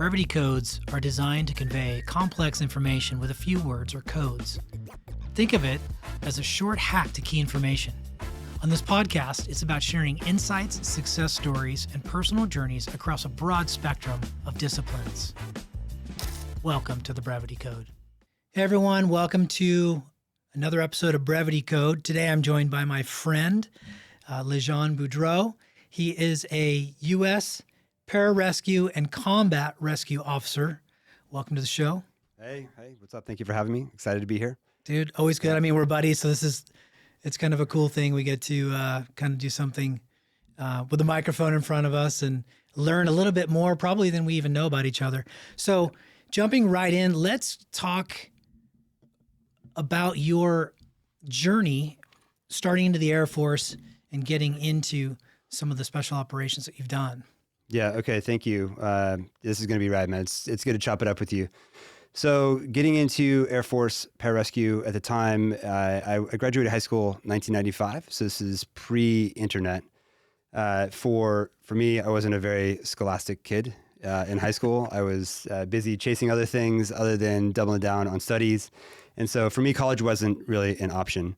Brevity codes are designed to convey complex information with a few words or codes. Think of it as a short hack to key information. On this podcast, it's about sharing insights, success stories, and personal journeys across a broad spectrum of disciplines. Welcome to the Brevity Code. Hey everyone, welcome to another episode of Brevity Code. Today I'm joined by my friend, Lejon Boudreaux. He is a U.S. Pararescue and Combat Rescue Officer. Welcome to the show. Hey, what's up? Thank you for having me. Excited to be here. Dude, always good. I mean, we're buddies, so it's kind of a cool thing. We get to kind of do something with a microphone in front of us and learn a little bit more probably than we even know about each other. So jumping right in, let's talk about your journey starting into the Air Force and getting into some of the special operations that you've done. Yeah, okay, thank you. This is going to be rad, man. It's good to chop it up with you. So getting into Air Force Pararescue at the time, I graduated high school in 1995, so this is pre-internet. For me, I wasn't a very scholastic kid in high school. I was busy chasing other things other than doubling down on studies. And so for me, college wasn't really an option.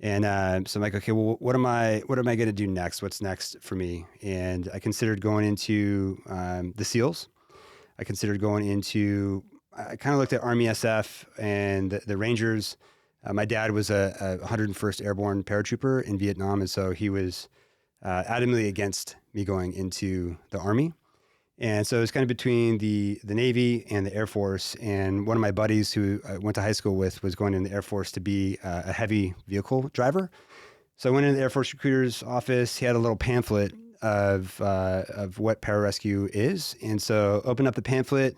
And so I'm like, okay, well, what am I going to do next? What's next for me? And I considered going into the SEALs. I considered going into, I kind of looked at Army SF and the Rangers. My dad was a 101st Airborne paratrooper in Vietnam. And so he was adamantly against me going into the Army. And so it was kind of between the Navy and the Air Force. And one of my buddies who I went to high school with was going in the Air Force to be a heavy vehicle driver. So I went into the Air Force recruiter's office. He had a little pamphlet of what pararescue is. And so opened up the pamphlet.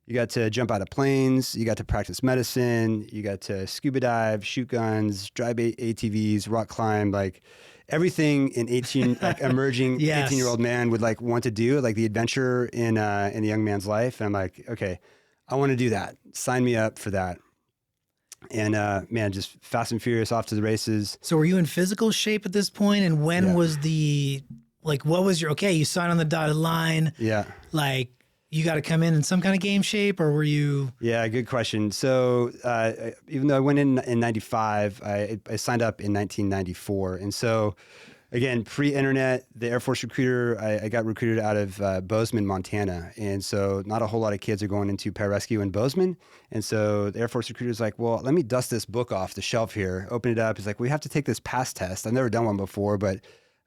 You got to jump out of planes. You got to practice medicine. You got to scuba dive, shoot guns, drive ATVs, rock climb, like everything an emerging Yes. 18-year-old man would like want to do, like the adventure in a young man's life. And I'm like, okay, I want to do that. Sign me up for that. And man, just fast and furious off to the races. So were you in physical shape at this point? And when was what was you signed on the dotted line? Yeah. Like, you got to come in some kind of game shape, or were you? Yeah, good question. So even though I went in 95, I signed up in 1994. And so again, pre-internet, the Air Force recruiter, I got recruited out of Bozeman, Montana. And so not a whole lot of kids are going into pararescue in Bozeman. And so the Air Force recruiter's like, well, let me dust this book off the shelf here. Open it up. He's like, we have to take this PASS test. I've never done one before, but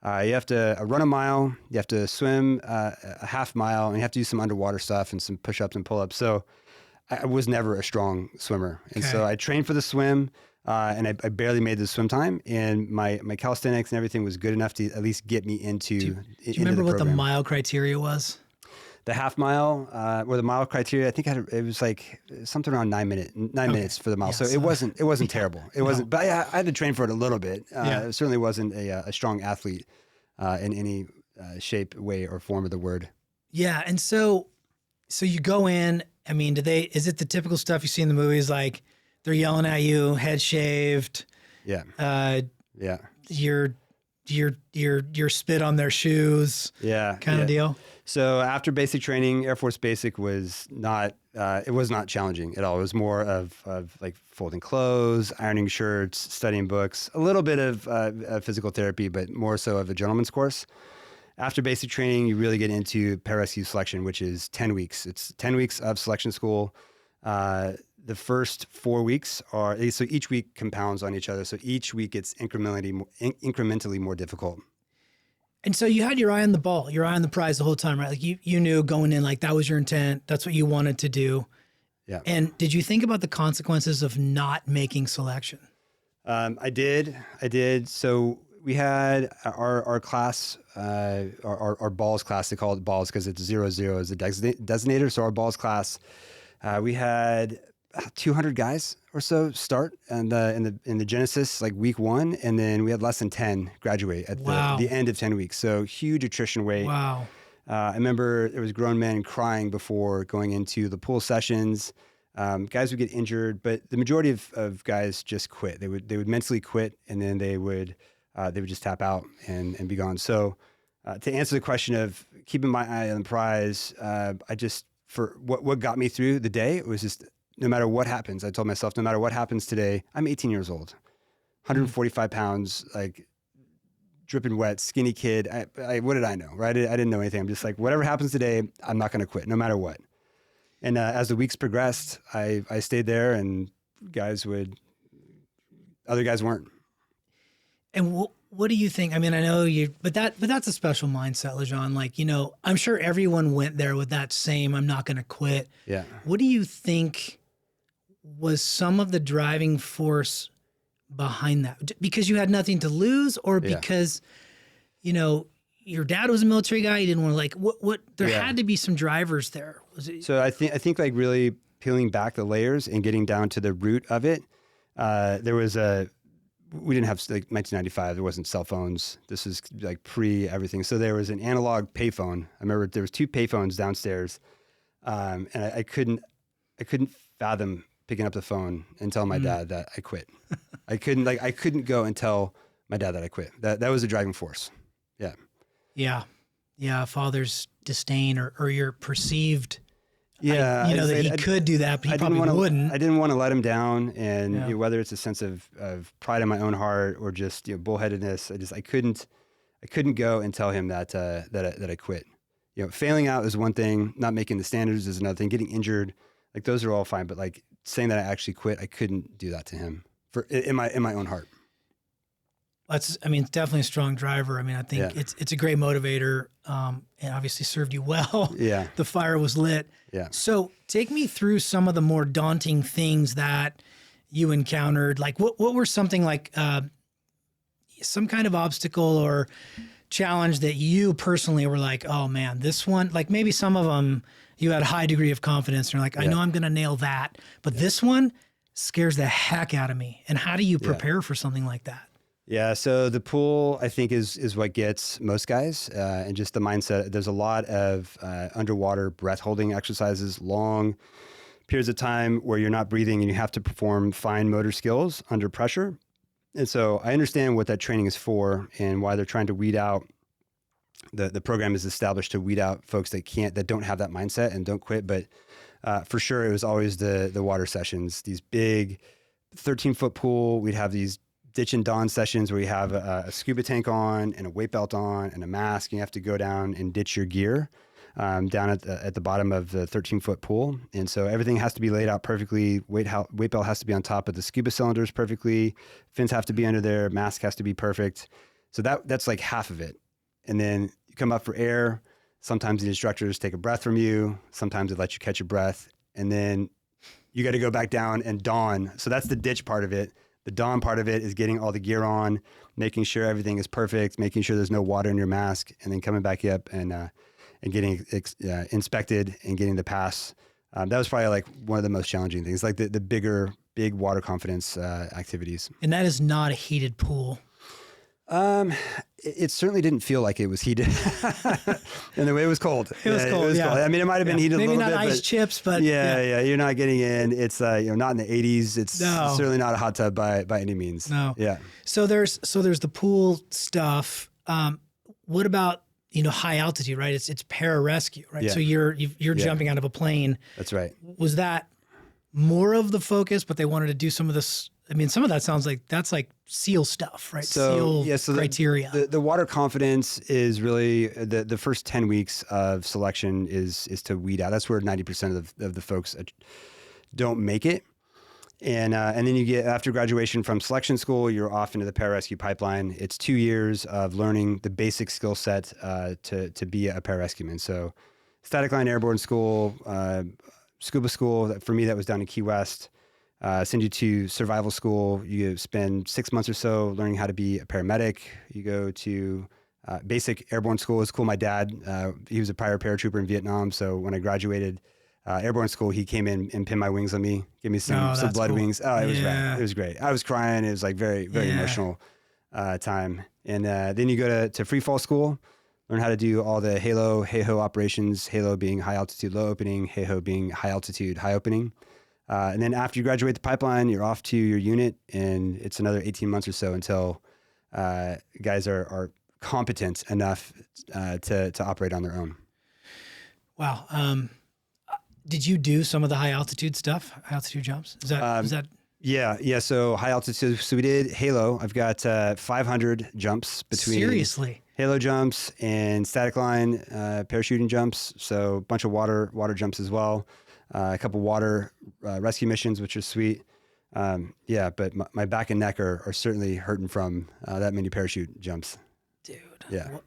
you have to run a mile, you have to swim a half mile, and you have to do some underwater stuff and some push-ups and pull-ups. So I was never a strong swimmer. And so I trained for the swim, and I barely made the swim time. And my calisthenics and everything was good enough to at least get me into Do you remember what the mile criteria was? The half mile, or the mile criteria, I think it was like something around 9 minutes for the mile. Yeah, so it wasn't terrible. It wasn't, but I had to train for it a little bit. It certainly wasn't a strong athlete in any shape, way, or form of the word. Yeah, and so you go in. I mean, is it the typical stuff you see in the movies? Like they're yelling at you, head shaved. Yeah. Yeah. Your spit on their shoes. Yeah. Kind of deal. So after basic training, Air Force Basic was not challenging at all. It was more of like folding clothes, ironing shirts, studying books, a little bit of physical therapy, but more so of a gentleman's course. After basic training, you really get into pararescue selection, which is 10 weeks. It's 10 weeks of selection school. The first 4 weeks so each week compounds on each other. So each week it's incrementally more difficult. And so you had your eye on the ball, your eye on the prize the whole time, right? Like you knew going in, like that was your intent. That's what you wanted to do. Yeah. And did you think about the consequences of not making selection? I did. So we had our class, our balls class. They call it balls because it's 00 as a designator. So our balls class, we had 200 guys or so start in the Genesis, like week 1, and then we had less than 10 graduate at the end of 10 weeks. So huge attrition rate. Wow. I remember there was grown men crying before going into the pool sessions. Guys would get injured, but the majority of guys just quit. They would mentally quit, and then they would just tap out and be gone. So to answer the question of keeping my eye on the prize, I just for what got me through the day, it was just no matter what happens, I told myself, no matter what happens today, I'm 18 years old, 145 pounds, like dripping wet, skinny kid. What did I know, right? I didn't know anything. I'm just like, whatever happens today, I'm not going to quit no matter what. And as the weeks progressed, I stayed there, and other guys weren't. And what do you think? I mean, I know but that's a special mindset, Lejon. Like, I'm sure everyone went there with that same, I'm not going to quit. Yeah. What do you think was some of the driving force behind that? Because you had nothing to lose, or because, your dad was a military guy, you didn't want to there had to be some drivers there. Was it? So I think like really peeling back the layers and getting down to the root of it. We didn't have, like, 1995, there wasn't cell phones. This is like pre everything. So there was an analog payphone. I remember there was 2 payphones downstairs. And I couldn't fathom picking up the phone and telling my dad that I quit. I couldn't go and tell my dad that I quit. That was a driving force. Yeah. Yeah. Yeah. Father's disdain or your perceived, that he could do that, but he probably wouldn't. I didn't want to let him down. And whether it's a sense of pride in my own heart or just, bullheadedness, I couldn't go and tell him that I quit. Failing out is one thing, not making the standards is another thing, getting injured, like those are all fine. But like saying that I actually quit, I couldn't do that to him in my own heart. It's definitely a strong driver. I mean, I think it's a great motivator, and obviously served you well. Yeah. The fire was lit. Yeah. So take me through some of the more daunting things that you encountered. Like what were something like, some kind of obstacle or challenge that you personally were like, oh man, this one, like maybe some of them you had a high degree of confidence and you're like, I know I'm going to nail that, but this one scares the heck out of me. And how do you prepare for something like that? Yeah, so the pool, I think, is what gets most guys, and just the mindset. There's a lot of underwater breath holding exercises, long periods of time where you're not breathing and you have to perform fine motor skills under pressure. And so I understand what that training is for and why they're trying to weed out. The program is established to weed out folks that don't have that mindset and don't quit. But for sure, it was always the water sessions, these big 13-foot pool. We'd have these ditch and don sessions where you have a scuba tank on and a weight belt on and a mask. And you have to go down and ditch your gear down at the bottom of the 13-foot pool. And so everything has to be laid out perfectly. Weight belt has to be on top of the scuba cylinders perfectly. Fins have to be under there. Mask has to be perfect. So that's like half of it. And then you come up for air. Sometimes the instructors take a breath from you. Sometimes they let you catch your breath. And then you got to go back down and don. So that's the ditch part of it. The dawn part of it is getting all the gear on, making sure everything is perfect, making sure there's no water in your mask, and then coming back up and getting inspected and getting the pass. That was probably like one of the most challenging things, like the big water confidence activities. And that is not a heated pool. It certainly didn't feel like it was heated. And the way it was cold. It was cold. Cold. I mean, it might have been heated maybe a little bit. Maybe not ice chips, but yeah, you're not getting in. It's not in the 80s. It's certainly not a hot tub by any means. No. Yeah. So there's the pool stuff. What about high altitude, right? It's pararescue, right? Yeah. So you're jumping out of a plane. That's right. Was that more of the focus, but they wanted to do some of this? I mean, some of that sounds like that's like SEAL stuff, right? So, SEAL criteria. The water confidence is really the first 10 weeks of selection is to weed out. That's where 90% of the folks don't make it. And then you get, after graduation from selection school, you're off into the pararescue pipeline. It's 2 years of learning the basic skill set to be a pararescueman. So static line airborne school, scuba school. For me, that was down in Key West. Send you to survival school. You spend 6 months or so learning how to be a paramedic. You go to basic airborne school. It's cool. My dad, he was a prior paratrooper in Vietnam. So when I graduated airborne school, he came in and pinned my wings on me, gave me some blood wings. Oh, it was rad. It was great. I was crying. It was like very, very emotional time. And then you go to free fall school, learn how to do all the halo, hey-ho operations, halo being high altitude, low opening, hey-ho being high altitude, high opening. And then after you graduate the pipeline, you're off to your unit, and it's another 18 months or so until guys are competent enough to operate on their own. Wow. Did you do some of the high altitude stuff? High altitude jumps? Is that? Yeah. So high altitude. So we did Halo. I've got 500 jumps between Seriously? Halo jumps and static line parachuting jumps. So a bunch of water jumps as well. A couple water rescue missions, which are sweet. But my back and neck are certainly hurting from that many parachute jumps. Dude. Yeah.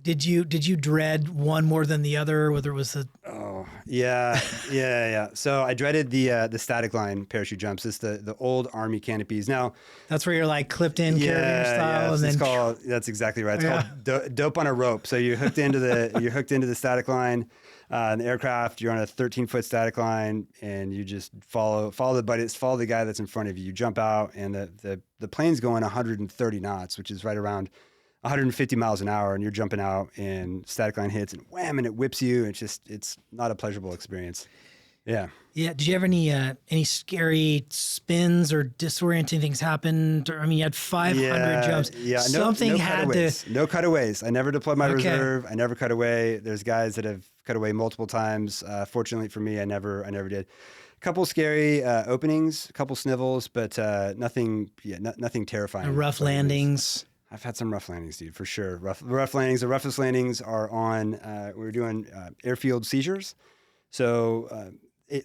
Did you dread one more than the other, whether it was the... Oh, yeah. So I dreaded the static line parachute jumps. It's the old Army canopies. Now that's where you're like clipped in carabiner style, and then that's exactly right. It's called dope on a rope. So you're hooked into the static line, in the aircraft. You're on a 13-foot static line, and you just follow the guy that's in front of you. You jump out, and the plane's going 130 knots, which is right around 150 miles an hour, and you're jumping out and static line hits and wham, and it whips you. It's not a pleasurable experience. Yeah. Yeah. Did you have any scary spins or disorienting things happen? I mean, you had 500 jumps. Yeah. Something No cutaways. I never deployed my reserve. I never cut away. There's guys that have cut away multiple times. Fortunately for me, I never did. A couple scary openings, a couple snivels, but nothing terrifying. Rough landings. I've had some rough landings, dude, for sure. Rough landings. The roughest landings are on, we were doing airfield seizures. So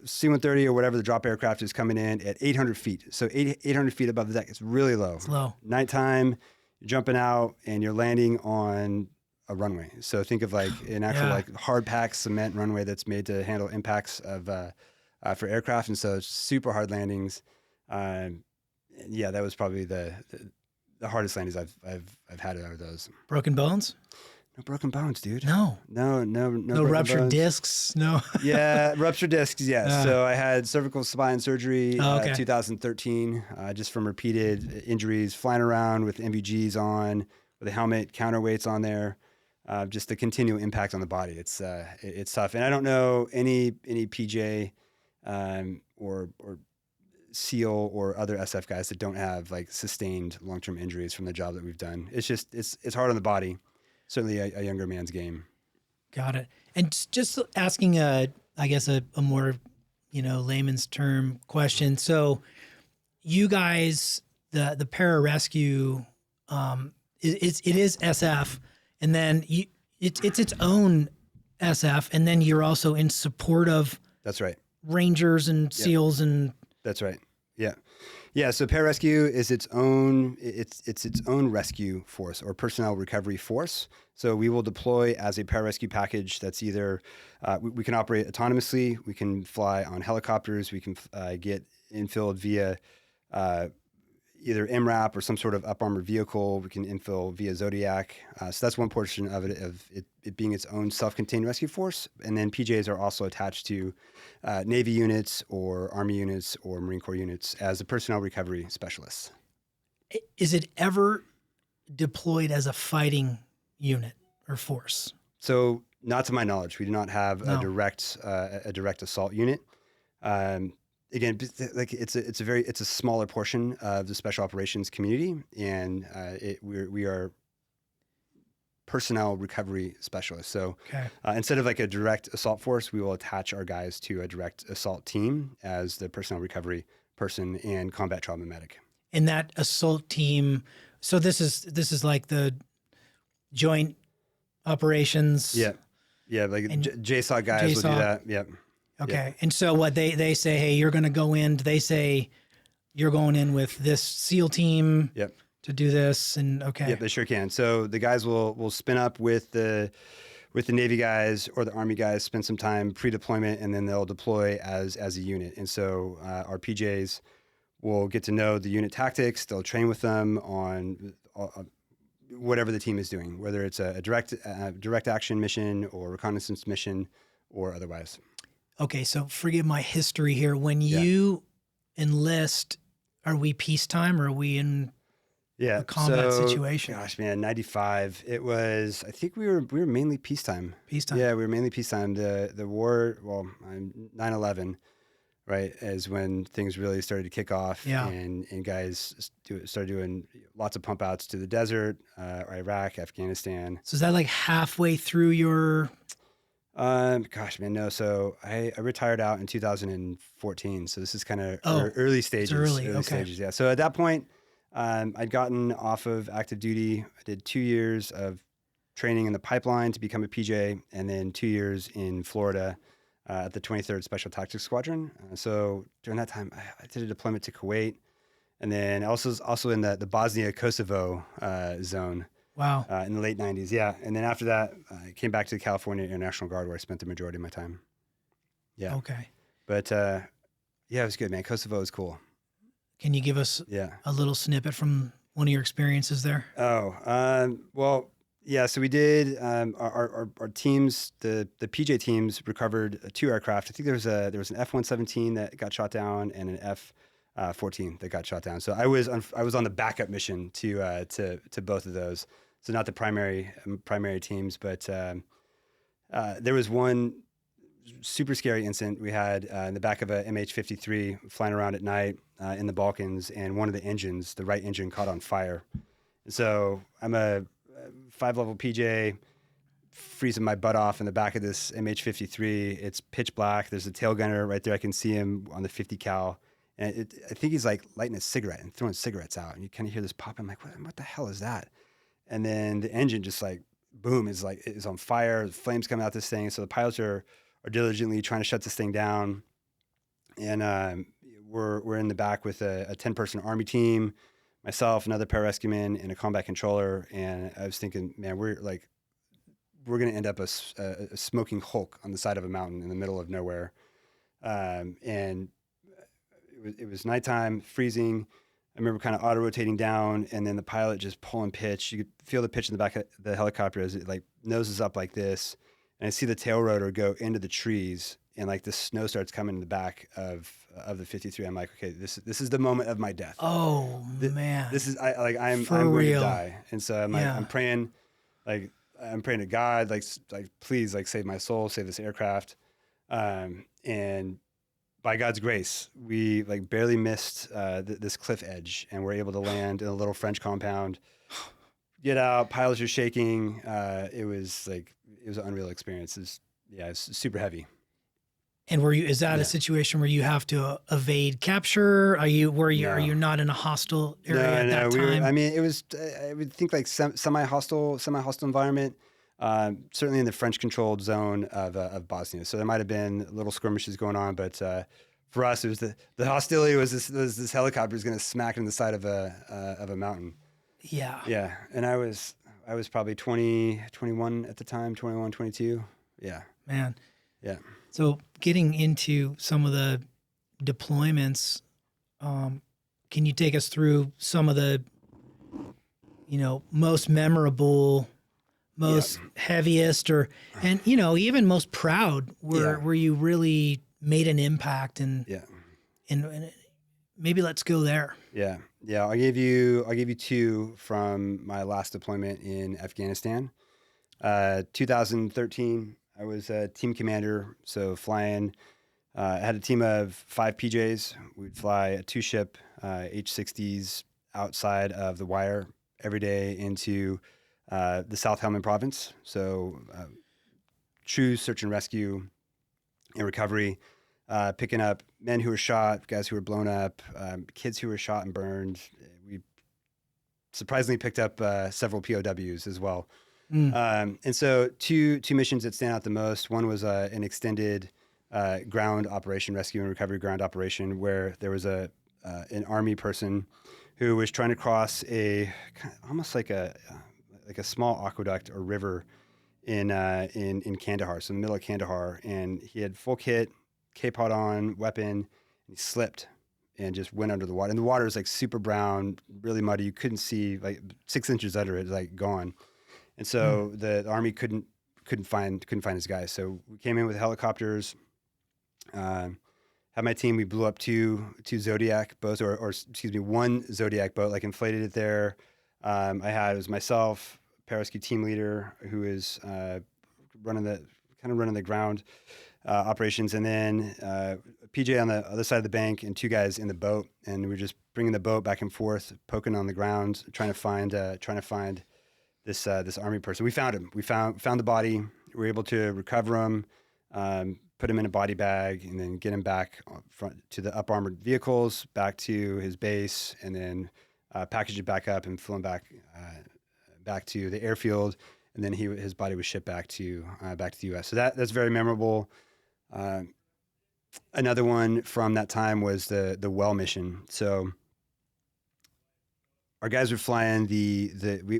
C-130 or whatever the drop aircraft is coming in at 800 feet. So 800 feet above the deck. It's really low. It's low. Nighttime, you're jumping out and you're landing on a runway. So think of like an actual like hard packed cement runway that's made to handle impacts of for aircraft. And so it's super hard landings. That was probably the hardest landings I've had out of those. Broken bones? No broken bones, dude. No ruptured discs. No. Yeah, ruptured discs. Yes. So I had cervical spine surgery 2013, just from repeated injuries, flying around with MVGs on, with a helmet, counterweights on there. Just the continual impact on the body. It's tough, and I don't know any PJ or SEAL or other SF guys that don't have like sustained long-term injuries from the job that we've done. It's just, it's hard on the body. Certainly a younger man's game. Got it. And just asking I guess a more, layman's term question. So you guys, the pararescue, it is SF, and then it's its own SF. And then you're also in support of That's right. Rangers and SEALs and That's right. Yeah. So pararescue is its own rescue force or personnel recovery force. So we will deploy as a pararescue package. That's either we can operate autonomously, we can fly on helicopters, we can get infilled via either MRAP or some sort of up armored vehicle. We can infill via Zodiac. So that's one portion of it being its own self-contained rescue force. And then PJs are also attached to Navy units or Army units or Marine Corps units as a personnel recovery specialist. Is it ever deployed as a fighting unit or force? So not to my knowledge, we do not have a direct assault unit. Again, like it's a smaller portion of the special operations community, and we are personnel recovery specialists. So instead of like a direct assault force, we will attach our guys to a direct assault team as the personnel recovery person and combat trauma medic. And that assault team. So this is like the joint operations. Yeah. Like JSOC guys will do that. Yep. Okay. Yeah. And so what they say, hey, you're going to go in. They say you're going in with this SEAL team to do this. And Yep, they sure can. So the guys will spin up with the Navy guys or the Army guys, spend some time pre-deployment, and then they'll deploy as a unit. And so our PJs will get to know the unit tactics. They'll train with them on whatever the team is doing, whether it's a direct action mission or reconnaissance mission or otherwise. Okay, so forgive my history here. When you enlist, are we peacetime or are we in a combat situation? Gosh, man, 95. It was. I think we were mainly peacetime. Peacetime. Yeah, we were mainly peacetime. The war. 9/11, right, is when things really started to kick off. Yeah. And guys started doing lots of pump outs to the desert, Iraq, Afghanistan. So is that like halfway through your Gosh, man, no. So I retired out in 2014. So this is kind of Oh, early it's stages. early. Early Okay. stages, yeah. So at that point, I'd gotten off of active duty. I did 2 years of training in the pipeline to become a PJ, and then 2 years in Florida at the 23rd Special Tactics Squadron. So during that time, I did a deployment to Kuwait, and then also in the Bosnia Kosovo zone Wow. in the late 90s. Yeah. And then after that, I came back to the California Air National Guard where I spent the majority of my time. Yeah. Okay. But yeah, it was good, man. Kosovo was cool. Can you give us Yeah. a little snippet from one of your experiences there? Oh, well, yeah. So we did our teams, the PJ teams recovered 2 aircraft. I think there was an F-117 that got shot down and an F-14 that got shot down. So I was on the backup mission to both of those. So not the primary teams, but there was one super scary incident we had in the back of a MH-53 flying around at night in the Balkans, and one of the engines, the right engine, caught on fire. So I'm a 5-level PJ, freezing my butt off in the back of this MH-53. It's pitch black. There's a tail gunner right there. I can see him on the 50 cal. And I think he's like lighting a cigarette and throwing cigarettes out. And you kind of hear this pop. I'm like, what the hell is that? And then the engine just like, boom, is on fire. The flames coming out this thing. So the pilots are diligently trying to shut this thing down. And we're in the back with a 10-person Army team, myself, another pararescueman, and a combat controller. And I was thinking, man, we're going to end up a smoking hulk on the side of a mountain in the middle of nowhere. And it was nighttime, freezing. I remember kind of auto rotating down, and then the pilot just pulling pitch. You could feel the pitch in the back of the helicopter as it like noses up like this. And I see the tail rotor go into the trees, and like the snow starts coming in the back of the 53. I'm like, okay, this is the moment of my death. Oh man. This is I'm For going real. to die. And so I'm like, Yeah. I'm praying to God, like please, like save my soul, save this aircraft. And by God's grace, we like barely missed this cliff edge, and we're able to land in a little French compound. Get out, pilots are shaking. It was an unreal experience. It's super heavy. And is that a situation where you have to evade capture? Are you not in a hostile area at that time? It was, I would think like semi-hostile environment. Certainly in the French-controlled zone of Bosnia. So there might have been little skirmishes going on, but for us, it was the hostility was this helicopter is going to smack in the side of a mountain. Yeah. Yeah, and I was probably 21 at the time, 21, 22. Yeah. Man. Yeah. So getting into some of the deployments, can you take us through some of the, most memorable, most heaviest, and even most proud where you really made an impact and maybe let's go there. Yeah. I'll give you two from my last deployment in Afghanistan. 2013, I was a team commander, so flying. I had a team of 5 PJs. We'd fly a 2-ship H-60s outside of the wire every day into the South Helmand province. So true search and rescue and recovery, picking up men who were shot, guys who were blown up, kids who were shot and burned. We surprisingly picked up several POWs as well. And so two missions that stand out the most. One was an extended ground operation, rescue and recovery ground operation, where there was an Army person who was trying to cross almost like a small aqueduct or river in Kandahar, so in the middle of Kandahar, and he had full kit, K-pod on, weapon, and he slipped and just went under the water. And the water was like super brown, really muddy. You couldn't see, like 6 inches under it, like gone. And so the Army couldn't find his guys. So we came in with helicopters. Had my team. We blew up two Zodiac boats, or excuse me, one Zodiac boat. Like inflated it there. It was myself, Pararescue team leader, who is running the ground operations, and then PJ on the other side of the bank, and 2 guys in the boat. And we were just bringing the boat back and forth, poking on the ground, trying to find this Army person. We found him. We found the body. we're able to recover him, put him in a body bag, and then get him back front to the up armored vehicles, back to his base, and then package it back up and flew him back to the airfield, and then his body was shipped back to the U.S. So that's very memorable. Another one from that time was the well mission. So our guys were flying we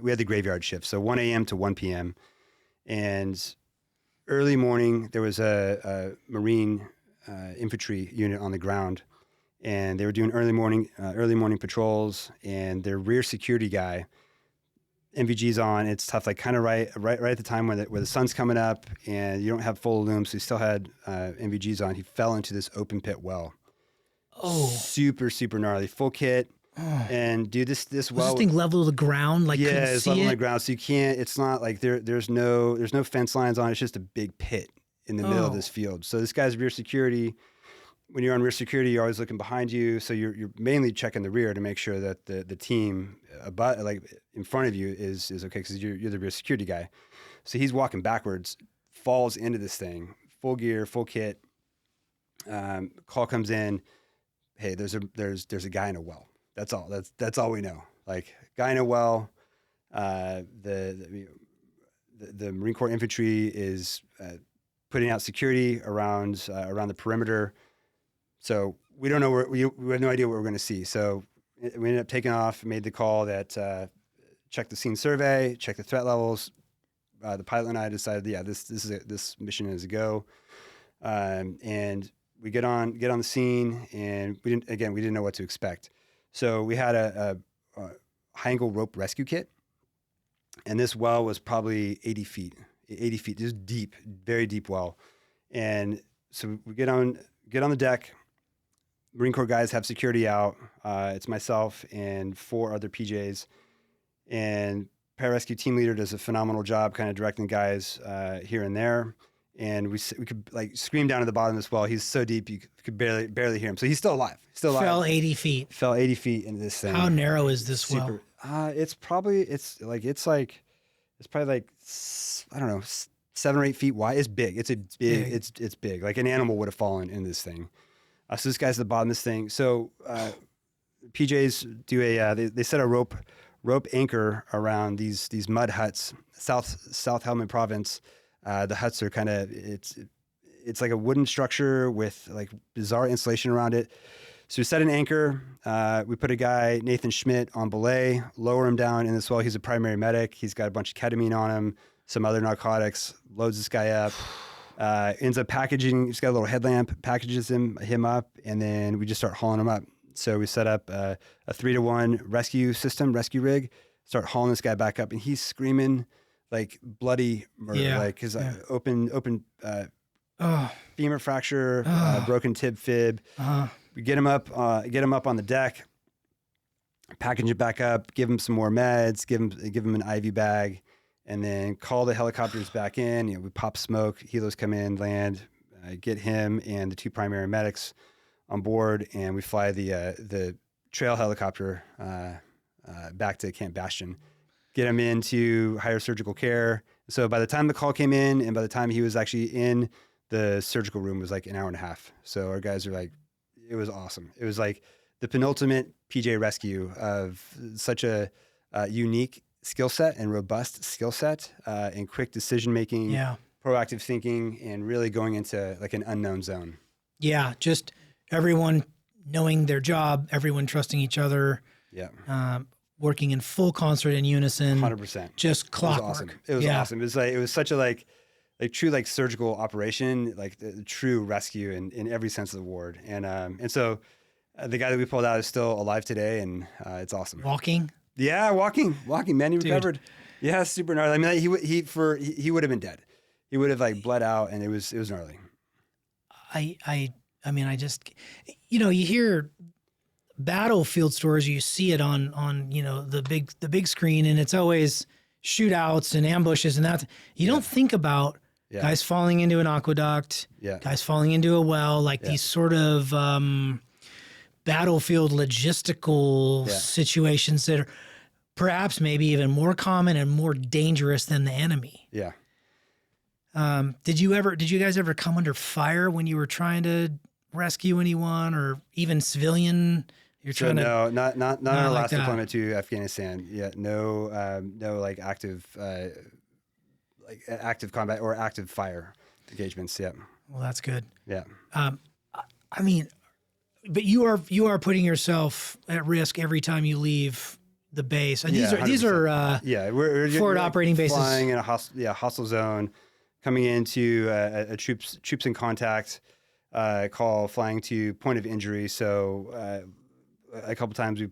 had the graveyard shift, so 1 a.m. to 1 p.m. And early morning, there was a Marine infantry unit on the ground, and they were doing early morning patrols. And their rear security guy, NVG's on. It's tough, like kind of right at the time where the sun's coming up, and you don't have full illume, so he still had NVG's on. He fell into this open pit well. Oh, super gnarly, full kit. And dude, this well, this thing level to the ground, like yeah, it's level it? on the ground, so you can't. It's not like there's no fence lines on it. It's just a big pit in the middle of this field. So this guy's rear security. When you're on rear security, you're always looking behind you, so you're mainly checking the rear to make sure that the team in front of you is okay, because you're the rear security guy. So he's walking backwards, falls into this thing, full gear, full kit. Call comes in, hey, there's a guy in a well. That's all. That's all we know. Like, guy in a well. The Marine Corps infantry is putting out security around the perimeter. So we don't know we had no idea what we're going to see. So we ended up taking off, made the call that check the scene survey, check the threat levels. The pilot and I decided, yeah, this mission is a go. And we get on the scene, and we didn't know what to expect. So we had a high angle rope rescue kit, and this well was probably 80 feet, just deep, very deep well. And so we get on the deck. Marine Corps guys have security out. It's myself and 4 other PJs, and pararescue team leader does a phenomenal job kind of directing guys here and there. And we could like scream down to the bottom of this well. He's so deep you could barely hear him. So he's still alive. Fell 80 feet. Fell 80 feet into this thing. How narrow is this well? It's probably like I don't know, 7 or 8 feet wide. It's big. It's it's big. Like an animal would have fallen in this thing. So this guy's at the bottom of this thing. So PJs do they set a rope anchor around these mud huts. South Helmand Province. The huts are kind of it's like a wooden structure with like bizarre insulation around it. So we set an anchor. We put a guy, Nathan Schmidt, on belay, lower him down in this well. He's a primary medic. He's got a bunch of ketamine on him, some other narcotics. Loads this guy up. Ends up packaging. He's got a little headlamp. Packages him up, and then we just start hauling him up. So we set up a 3-to-1 rescue rig. Start hauling this guy back up, and he's screaming like bloody murder, like his open femur fracture, broken tib fib. We get him up on the deck, package it back up, give him some more meds, give him an IV bag, and then call the helicopters back in. We pop smoke, helos come in, land, get him and the 2 primary medics on board, and we fly the trail helicopter back to Camp Bastion. Get him into higher surgical care. So by the time the call came in and by the time he was actually in the surgical room, was like an hour and a half. So our guys are like, it was awesome. It was like the penultimate PJ rescue of such a unique skill set and robust skill set and quick decision-making, proactive thinking, and really going into like an unknown zone. Yeah. Just everyone knowing their job, everyone trusting each other. Yeah. Working in full concert in unison. 100%. Just clockwork. It was awesome. It was such a true surgical operation, like the true rescue in every sense of the word. And so the guy that we pulled out is still alive today, and it's awesome. Walking? Yeah, walking. Man, he recovered. Yeah, super gnarly. I mean, he would have been dead. He would have like bled out, and it was gnarly. I mean, I just, you hear battlefield stories, you see it on the big screen, and it's always shootouts and ambushes, and that you don't think about guys falling into an aqueduct, guys falling into a well, these sort of battlefield logistical situations that are perhaps maybe even more common and more dangerous than the enemy. Yeah. Did you guys ever come under fire when you were trying to rescue anyone or even civilian? You're trying no, not on our like last that. deployment to Afghanistan. Yeah, no, like active combat or active fire engagements. Yeah. Well, that's good. Yeah. I mean, but you are putting yourself at risk every time you leave the base. And these 100%. are we're forward operating bases. Flying in a hostile zone, coming into a troops in contact call, flying to point of injury. So a couple times we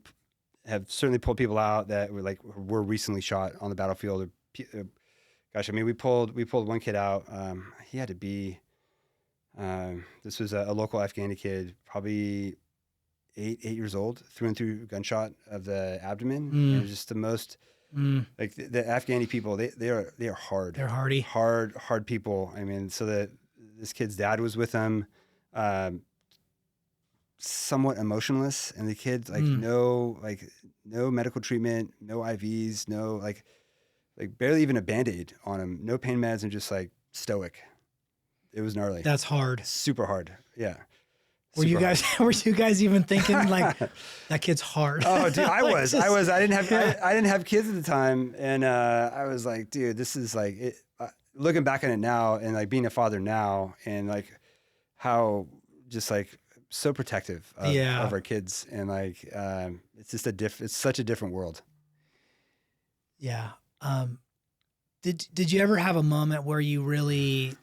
have certainly pulled people out that were recently shot on the battlefield. Gosh, I mean, we pulled one kid out. He had to be. This was a local Afghani kid, probably 8 years old, through and through gunshot of the abdomen. And it was just the most like the Afghani people. They are hard. They're hardy. Hard people. I mean, so this kid's dad was with them. Somewhat emotionless, and the kid no medical treatment, no IVs, no like barely even a Band-Aid on him, no pain meds, and just stoic. It was gnarly. That's hard. Super hard. Yeah. Were you guys even thinking that kid's hard? Oh, dude, I didn't have kids at the time, and I was like, dude, this is it. Looking back on it now, and being a father now, and how just so protective of our kids, and it's just it's such a different world. Yeah. Did you ever have a moment where you really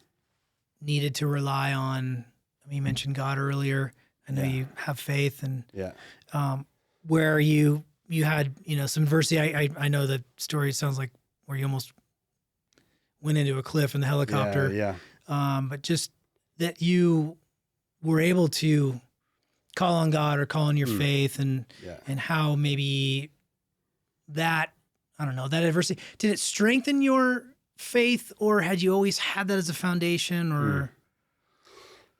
needed to rely on? I mean, you mentioned God earlier. I know you have faith, and where you had some adversity. I know the story sounds like where you almost went into a cliff in the helicopter. Yeah. But just that you were able to call on God or call on your faith, and how maybe that, I don't know, that adversity, did it strengthen your faith, or had you always had that as a foundation? Or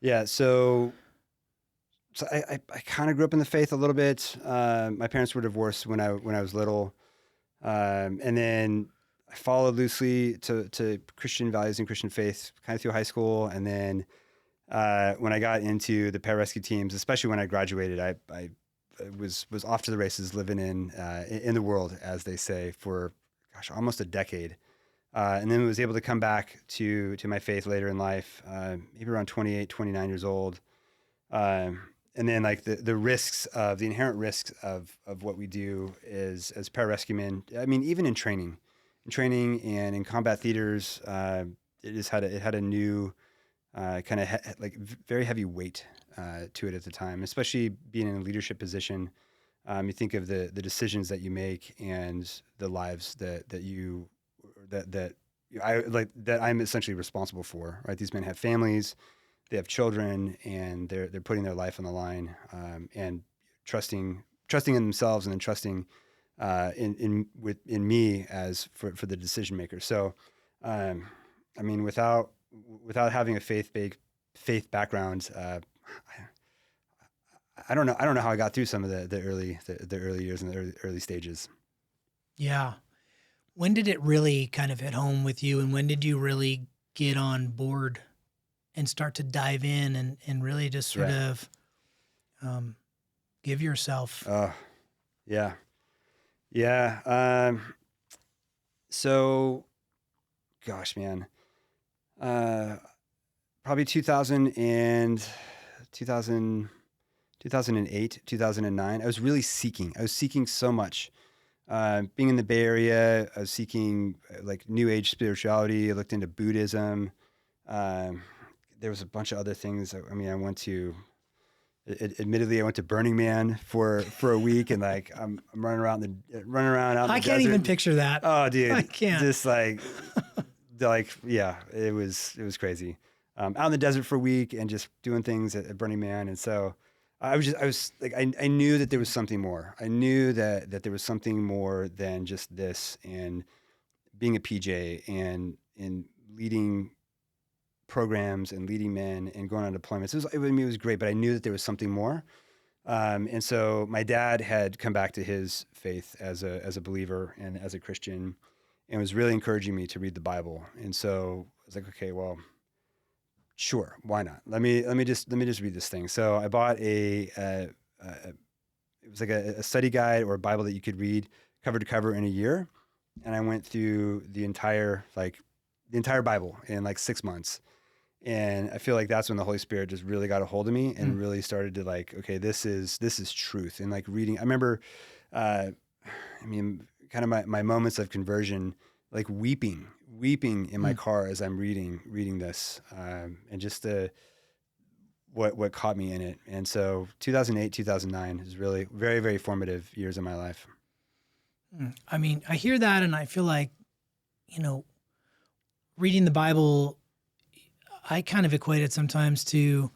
Yeah, so I kind of grew up in the faith a little bit. My parents were divorced when I was little, and then I followed loosely to Christian values and Christian faith kind of through high school, and then when I got into the pararescue teams, especially when I graduated, I was off to the races, living in the world, as they say, for almost a decade. And then was able to come back to my faith later in life, maybe around 28, 29 years old. And then the inherent risks of what we do is as pararescuemen. I mean, even in training and in combat theaters, it had a new kind of very heavy weight to it at the time, especially being in a leadership position. You think of the decisions that you make and the lives that I'm essentially responsible for, right? These men have families, they have children, and they're putting their life on the line, and trusting in themselves, and then trusting in me as for the decision maker. So, I mean, without having a faith background, I don't know how I got through some of the early years and the early stages. Yeah. When did it really kind of hit home with you, and when did you really get on board and start to dive in and really just sort of give yourself? Yeah. So, gosh, man, probably 2008, 2009. I was really seeking. I was seeking so much. Being in the Bay Area, I was seeking New Age spirituality. I looked into Buddhism. There was a bunch of other things. I mean, I went to Burning Man for a week, and I'm running around out in the desert. I can't even picture that. Oh, dude, I can't. Just yeah, it was crazy. Out in the desert for a week and just doing things at Burning Man, and so. I knew that there was something more. I knew that there was something more than just this, and being a PJ and leading programs and leading men and going on deployments. It was great, but I knew that there was something more. And so my dad had come back to his faith as a believer and as a Christian, and was really encouraging me to read the Bible. And so was like, okay, well, sure, why not? Let me just read this thing. So I bought it was like a study guide or a Bible that you could read cover to cover in a year, and I went through the entire Bible in like 6 months. And I feel like that's when the Holy Spirit just really got a hold of me and really started to like, okay, this is truth. And like reading, I remember, kind of my moments of conversion, like weeping in my car as I'm reading this, and just what caught me in it. And so 2008, 2009 is really very, very formative years of my life. I mean, I hear that and I feel like, reading the Bible, I kind of equate it sometimes to,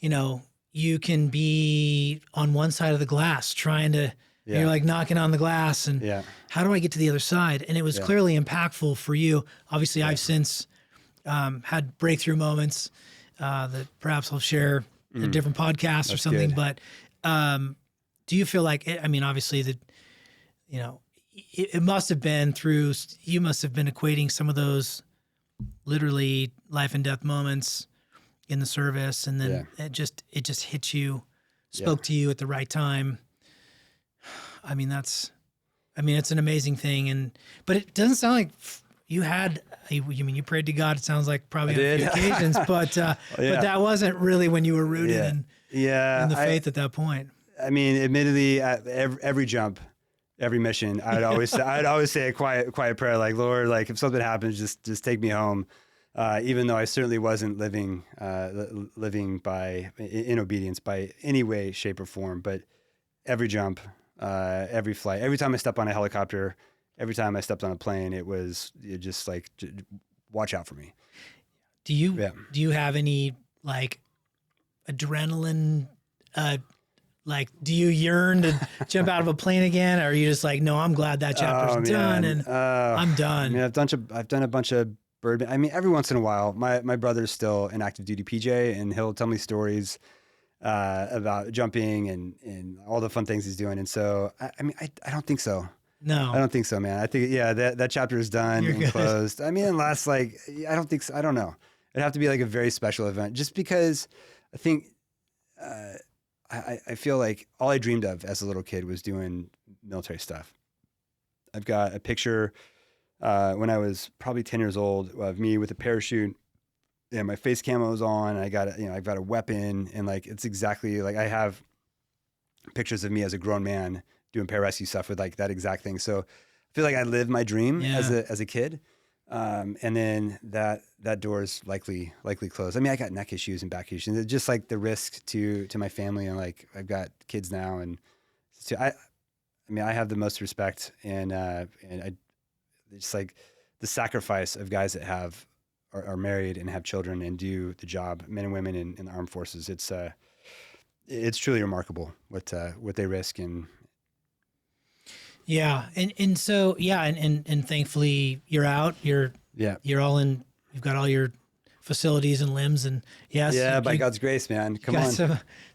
you can be on one side of the glass trying to, you're like knocking on the glass and how do I get to the other side? And it was clearly impactful for you. Obviously, I've since had breakthrough moments that perhaps I'll share in a different podcast or something. Good. But do you feel like, obviously that, it must have been you must have been equating some of those literally life and death moments in the service, and then it just hit you, spoke to you at the right time. I mean, it's an amazing thing, but it doesn't sound like you had. You prayed to God. It sounds like probably on a few occasions, but that wasn't really when you were rooted in the faith at that point. I mean, admittedly, at every jump, every mission, I'd always say a quiet prayer, like, Lord, like if something happens, just take me home. Even though I certainly wasn't living in obedience by any way, shape, or form, but every jump, every flight, every time I stepped on a helicopter, every time I stepped on a plane, it just like, watch out for me. Do you have any like adrenaline? Like, do you yearn to jump out of a plane again? Or are you just like, no, I'm glad that chapter's done and I'm done. I mean, I've done a bunch of bird. I mean, every once in a while, my brother's still an active duty PJ, and he'll tell me stories about jumping and all the fun things he's doing. And so, I don't think so. No, I don't think so, man. I think, that chapter is done and closed. I mean, unless I don't think so. I don't know. It'd have to be like a very special event, just because I think, I feel like all I dreamed of as a little kid was doing military stuff. I've got a picture when I was probably 10 years old of me with a parachute and my face camo was on. And I've got a weapon, and like, it's exactly like I have pictures of me as a grown man doing pararescue stuff with like that exact thing. So I feel like I lived my dream as a kid. And then that door is likely closed. I mean, I got neck issues and back issues, and just like the risk to my family, and like I've got kids now, and so I have the most respect, and it's like the sacrifice of guys that are married and have children and do the job, men and women in the armed forces. It's truly remarkable what they risk. And and so and thankfully you're out. You're all in. You've got all your facilities and limbs, and by God's grace, man. Come on,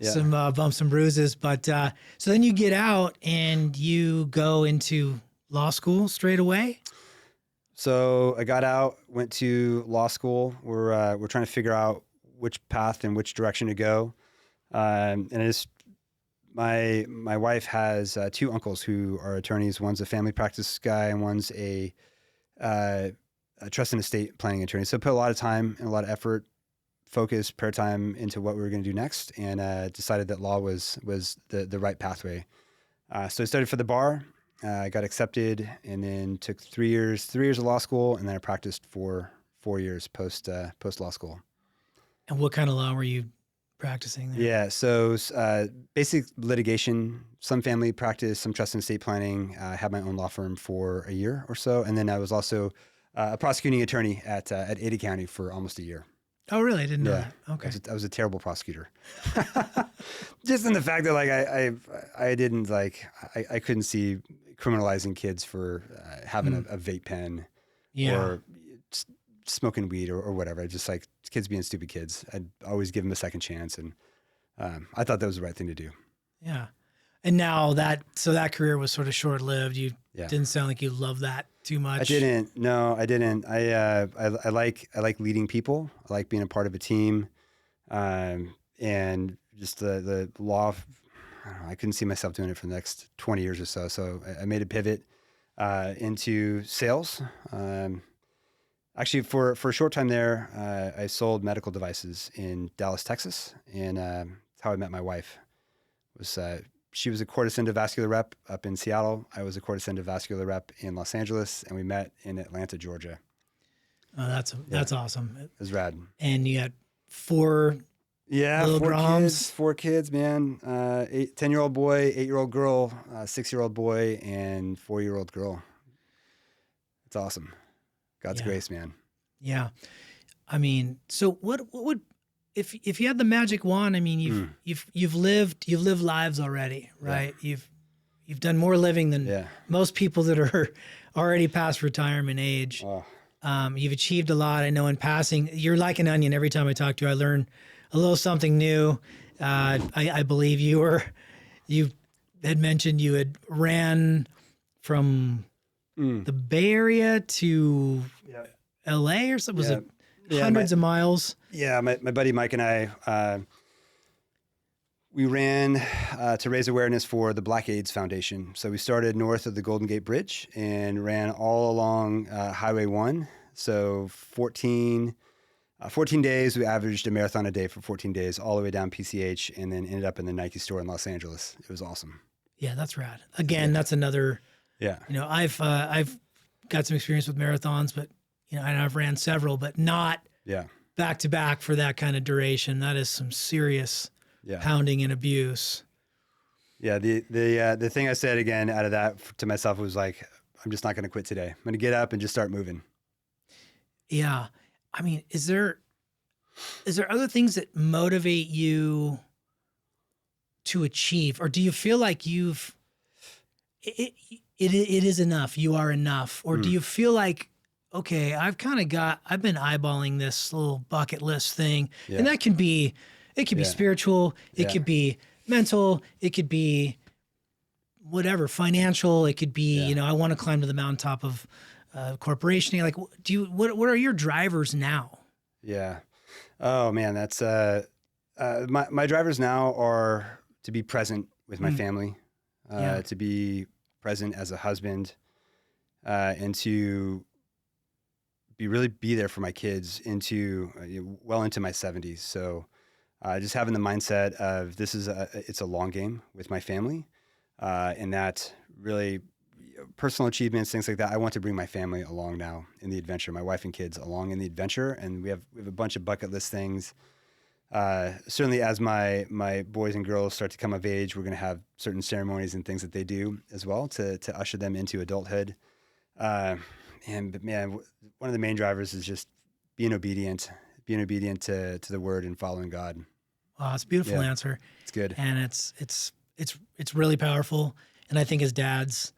some bumps and bruises. But so then you get out and you go into law school straight away. So I got out, went to law school. We're trying to figure out which path and which direction to go, and my wife has two uncles who are attorneys. One's a family practice guy, and one's a trust and estate planning attorney. So I put a lot of time and a lot of effort, focus, prayer time into what we were going to do next, and decided that law was the right pathway. So I studied for the bar. I got accepted, and then took 3 years of law school, and then I practiced for 4 years post law school. And what kind of law were you practicing there? Yeah, so basic litigation, some family practice, some trust and estate planning. I had my own law firm for a year or so, and then I was also a prosecuting attorney at Ada County for almost a year. Oh, really? I didn't know that. Okay. I was a terrible prosecutor. Just in the fact that like I didn't like I couldn't see criminalizing kids for having a vape pen or smoking weed or whatever. I just like kids being stupid kids. I'd always give them a second chance, and I thought that was the right thing to do. Yeah. And now that career was sort of short lived. You Yeah. didn't sound like you loved that too much. I didn't. No, I didn't. I like leading people. I like being a part of a team, and just the law. I don't know, I couldn't see myself doing it for the next 20 years or so. So I made a pivot into sales. Actually, for a short time there, I sold medical devices in Dallas, Texas, and that's how I met my wife. She was a cortis endovascular rep up in Seattle. I was a cortis endovascular rep in Los Angeles, and we met in Atlanta, Georgia. Oh, that's awesome. It was rad. And you had 4 little drums. 4 kids, man. 10-year-old boy, 8-year-old girl, 6-year-old boy, and 4-year-old girl. It's awesome. God's grace, man. Yeah. I mean, so what would, if you had the magic wand, I mean, you've lived lives already, right? Yeah. You've done more living than most people that are already past retirement age. Oh. You've achieved a lot. I know in passing, you're like an onion. Every time I talk to you, I learn a little something new. I believe you had mentioned you had ran from the Bay Area to LA or something. Was it hundreds of miles? Yeah. My buddy Mike and I, we ran to raise awareness for the Black AIDS Foundation. So we started north of the Golden Gate Bridge and ran all along Highway 1. So 14 days, we averaged a marathon a day for 14 days, all the way down PCH, and then ended up in the Nike store in Los Angeles. It was awesome. Yeah, that's rad. Again, that's another. Yeah. You know, I've got some experience with marathons, but and I've ran several, but not back to back for that kind of duration. That is some serious pounding and abuse. Yeah. The thing I said again out of that to myself was like, I'm just not going to quit today. I'm going to get up and just start moving. Yeah. I mean, is there other things that motivate you to achieve, or do you feel like it is enough? You are enough. Or do you feel like, okay, I've been eyeballing this little bucket list thing, and it could be spiritual. It could be mental. It could be whatever, financial. It could be, I want to climb to the mountaintop of corporation. Like, what are your drivers now? Yeah. Oh man, that's, my drivers now are to be present with my family, to be present as a husband, and to be there for my kids well into my 70s. So, just having the mindset of it's a long game with my family, and that really personal achievements, things like that. I want to bring my family along now in the adventure, my wife and kids along in the adventure. And we have a bunch of bucket list things. Certainly as my boys and girls start to come of age, we're going to have certain ceremonies and things that they do as well to usher them into adulthood. But man, one of the main drivers is just being obedient to the word and following God. Wow, it's a beautiful answer. It's good. And it's really powerful. And I think as dads,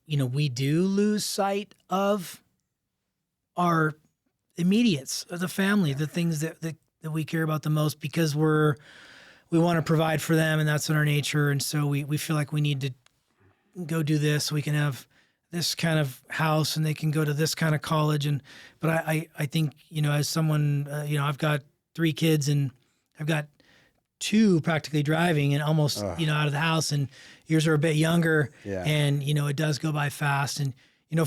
we do lose sight of our immediates, the family, the things that we care about the most, because we want to provide for them, and that's in our nature. And so we feel like we need to go do this so we can have this kind of house and they can go to this kind of college. But I think, as someone, I've got 3 kids and I've got 2 practically driving and almost, out of the house, and yours are a bit younger. Yeah. And, it does go by fast. And,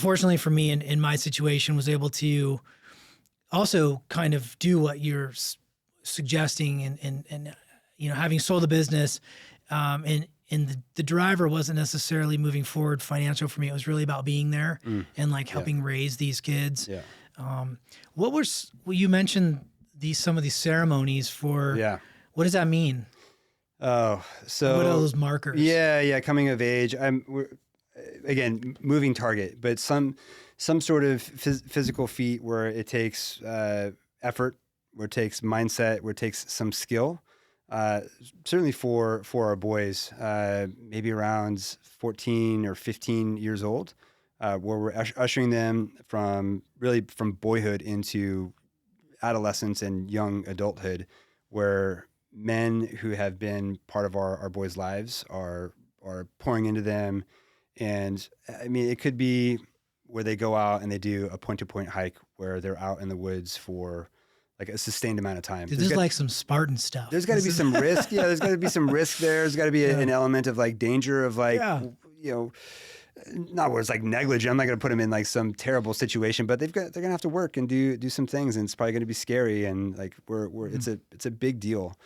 fortunately for me in my situation, was able to also kind of do what you're suggesting and having sold the business, and the driver wasn't necessarily moving forward financial for me. It was really about being there and helping raise these kids. Yeah. You mentioned some of these ceremonies for, what does that mean? Oh, so what are those markers? Yeah. Coming of age. Again, moving target, but some sort of physical feat where it takes effort, where it takes mindset, where it takes some skill. Certainly for our boys, maybe around 14 or 15 years old, where we're ushering them from boyhood into adolescence and young adulthood, where men who have been part of our boys' lives are pouring into them. And I mean, it could be where they go out and they do a point-to-point hike where they're out in the woods for like a sustained amount of time. Dude, there's like some Spartan stuff. There's got to be some risk. Yeah, there's got to be some risk there. There's got to be an element of like danger of like, you know, not where it's like negligent. I'm not going to put them in like some terrible situation, but they're going to have to work and do some things, and it's probably going to be scary. And like it's a big deal.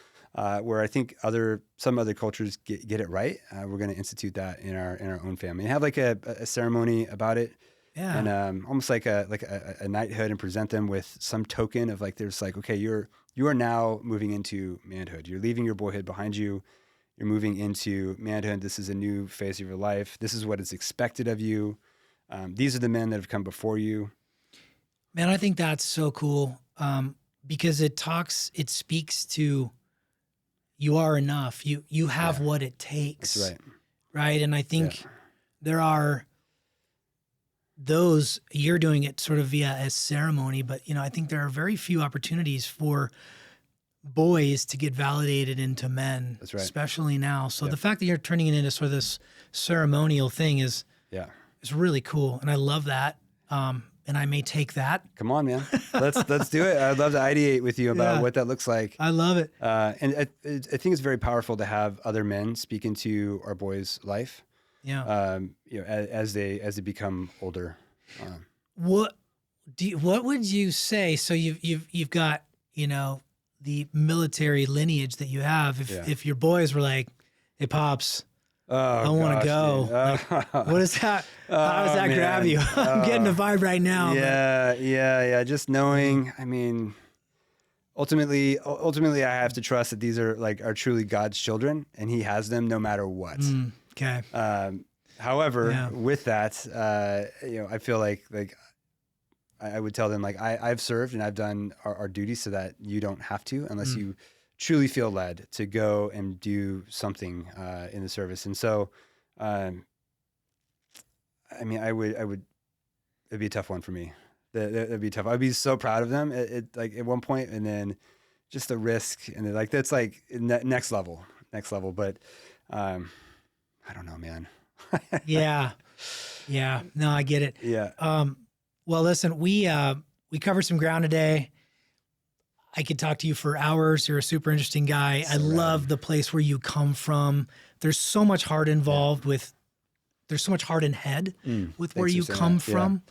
Where I think some other cultures get it right. We're going to institute that in our own family and have like a ceremony about it. Yeah. And almost like a knighthood, and present them with some token of like, there's like, okay, you are now moving into manhood. You're leaving your boyhood behind you. You're moving into manhood. This is a new phase of your life. This is what is expected of you. These are the men that have come before you. Man, I think that's so cool because it speaks to you are enough. You have what it takes. That's right. Right. And I think there are those, you're doing it sort of via a ceremony, but I think there are very few opportunities for boys to get validated into men. That's right. Especially now. So the fact that you're turning it into sort of this ceremonial thing is really cool. And I love that. And I may take that. Come on, man. Let's do it. I'd love to ideate with you about what that looks like. I love it. And I think it's very powerful to have other men speak into our boys' life. Yeah. As they become older. What would you say? So you've got the military lineage that you have. If your boys were like, "Hey, pops, I want to go." Like, what is that? How does that grab you? I'm getting a vibe right now. Yeah. Just knowing, I mean, ultimately I have to trust that these are truly God's children, and he has them no matter what. Okay. However, with that, I feel like I would tell them like, I've served and I've done our duty so that you don't have to, unless you truly feel led to go and do something in the service. And so, I mean, it'd be a tough one for me. That'd be tough. I'd be so proud of them like at one point, and then just the risk, and then like, that's like next level. But, I don't know, man. Yeah. No, I get it. Yeah. Well, listen, we covered some ground today. I could talk to you for hours. You're a super interesting guy. I love the place where you come from. There's so much heart involved there's so much heart and head with where you come from.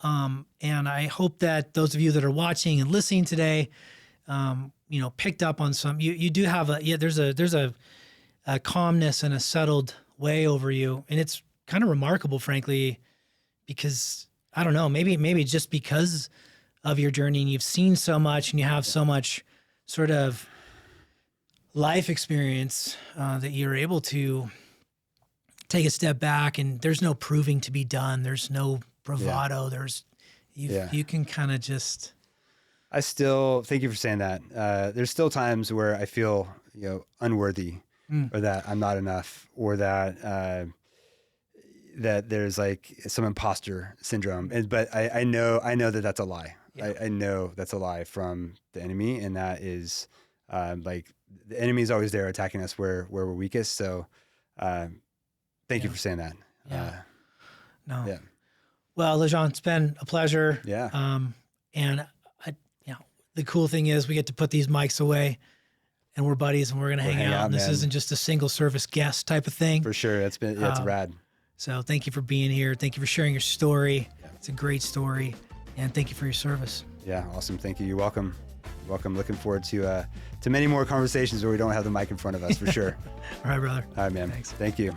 And I hope that those of you that are watching and listening today, picked up on some, you do have there's a calmness and a settled way over you. And it's kind of remarkable, frankly, because I don't know, maybe just because of your journey and you've seen so much and you have so much sort of life experience that you're able to take a step back, and there's no proving to be done. There's no bravado. You can kind of just. I still, thank you for saying that. There's still times where I feel, unworthy, or that I'm not enough, or that that there's like some imposter syndrome. But I know that that's a lie. Yeah. I know that's a lie from the enemy, and that is like the enemy is always there attacking us where we're weakest. So thank you for saying that. Yeah. Well, Lejon, it's been a pleasure. Yeah. And the cool thing is we get to put these mics away, and we're buddies, and we're going to hang out. And this isn't just a single service guest type of thing. For sure. It's rad. So thank you for being here. Thank you for sharing your story. Yeah. It's a great story. And thank you for your service. Yeah. Awesome. Thank you. You're welcome. Looking forward to many more conversations where we don't have the mic in front of us, for sure. All right, brother. All right, man. Thanks. Thank you.